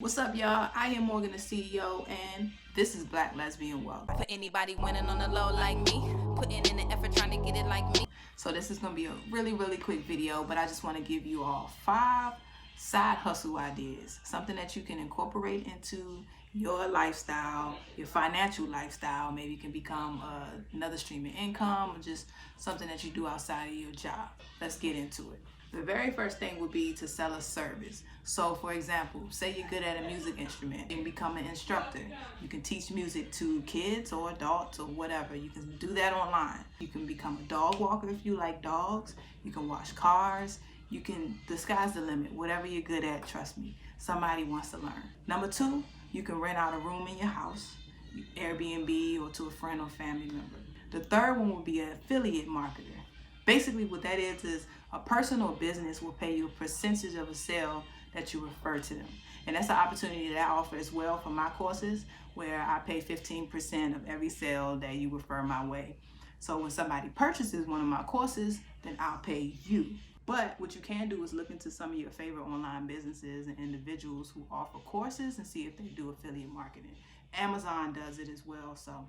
What's up, y'all? I am Morgan, the CEO, and this is Black Lesbian Wealth. For anybody winning on the low like me, putting in the effort trying to get it like me. So this is going to be a really quick video, but I just want to give you all 5 side hustle ideas. Something that you can incorporate into your lifestyle, your financial lifestyle. Maybe it can become another stream of income or just something that you do outside of your job. Let's get into it. The very first thing would be to sell a service. So for example, say you're good at a music instrument and become an instructor. You can teach music to kids or adults or whatever. You can do that online. You can become a dog walker if you like dogs. You can wash cars. The sky's the limit. Whatever you're good at, trust me, somebody wants to learn. Number 2, you can rent out a room in your house, Airbnb, or to a friend or family member. The third one would be an affiliate marketer. Basically what that is a person or business will pay you a percentage of a sale that you refer to them. And that's an opportunity that I offer as well for my courses, where I pay 15% of every sale that you refer my way. So when somebody purchases one of my courses, then I'll pay you. But what you can do is look into some of your favorite online businesses and individuals who offer courses and see if they do affiliate marketing. Amazon does it as well. So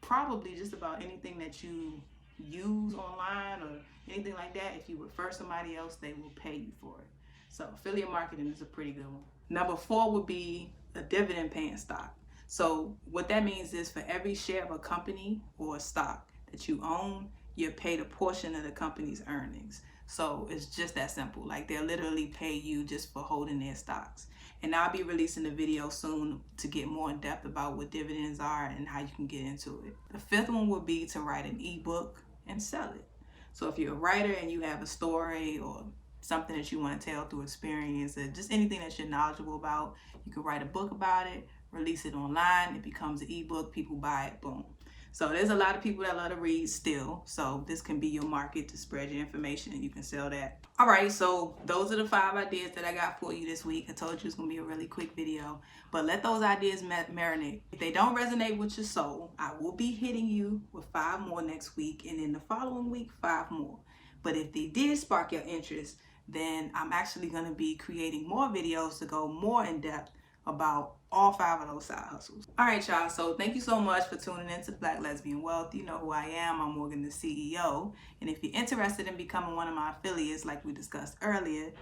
probably just about anything that you use online or anything like that, if you refer somebody else, they will pay you for it. So affiliate marketing is a pretty good one. Number 4 would be a dividend paying stock. So what that means is for every share of a company or a stock that you own, you're paid a portion of the company's earnings. So it's just that simple. Like they'll literally pay you just for holding their stocks. And I'll be releasing a video soon to get more in depth about what dividends are and how you can get into it. The 5th one would be to write an ebook and sell it. So if you're a writer and you have a story or something that you want to tell through experience, or just anything that you're knowledgeable about, you can write a book about it, release it online, it becomes an ebook, people buy it, boom. So there's a lot of people that love to read still, so this can be your market to spread your information and you can sell that. All right, so those are the 5 ideas that I got for you this week. I told you it's gonna be a really quick video, but let those ideas marinate. If they don't resonate with your soul, I will be hitting you with 5 more next week, and then the following week 5 more. But if they did spark your interest, then I'm actually gonna be creating more videos to go more in depth about all 5 of those side hustles. All right, y'all, so thank you so much for tuning in to Black Lesbian Wealth. You know who I am. I'm Morgan, the CEO. And if you're interested in becoming one of my affiliates, like we discussed earlier,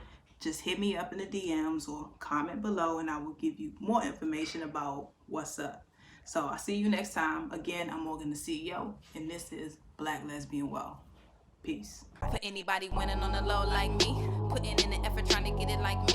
just hit me up in the DMs or comment below and I will give you more information about what's up. So I'll see you next time. Again, I'm Morgan, the CEO, and this is Black Lesbian Wealth. Peace. For anybody winning on the low like me, putting in the effort trying to get it like me.